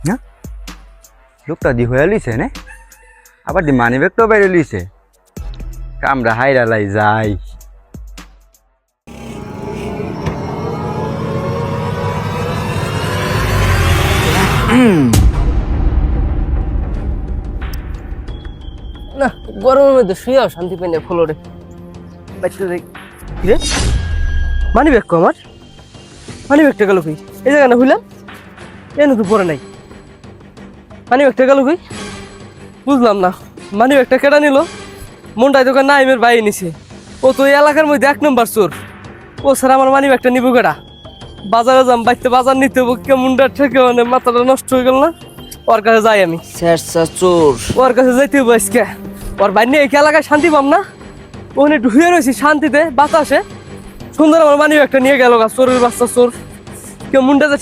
হ্যাঁ লোকটা দি হয়ে লিছে নে আবার দি মানি ব্যাগটাও বাইরে লিছে কামরা হাইরা লাই যাই না গরমের মধ্যে শুয়েও শান্তি পাই না ফ্লোরে বাইতে যাই রে মানি ব্যাগ আমার মানি ব্যাগটা গেল কই এই জায়গা না হইলাম এনে তো পরে নাই মানি ব্যাগটা গেল কই বুঝলাম না মানি ব্যাগটা কেটে নিল মনটাই দোকান নাইমের বাইরে নিছে ও তো এই এলাকার মধ্যে 1 নম্বর চোর ও স্যার আমার মানি ব্যাগটা নিবো কেডা বাজারে যাম বাইতে বাজার নিতে হবো কেমনটা ঠেকে মানে মাথাটা নষ্ট হয়ে গেল না ওর কাছে যাই আমি স্যার চোর ওর কাছে যাইতে হবো আজকে ওর বাইরে এই এলাকায় শান্তি পাম না ওখানে ঢুয়ে রয়েছি শান্তিতে বাতাসে সুন্দর আমার মানি ব্যাগটা নিয়ে গেল চোরের বাচ্চা চোর কেউ মুন্ডাতে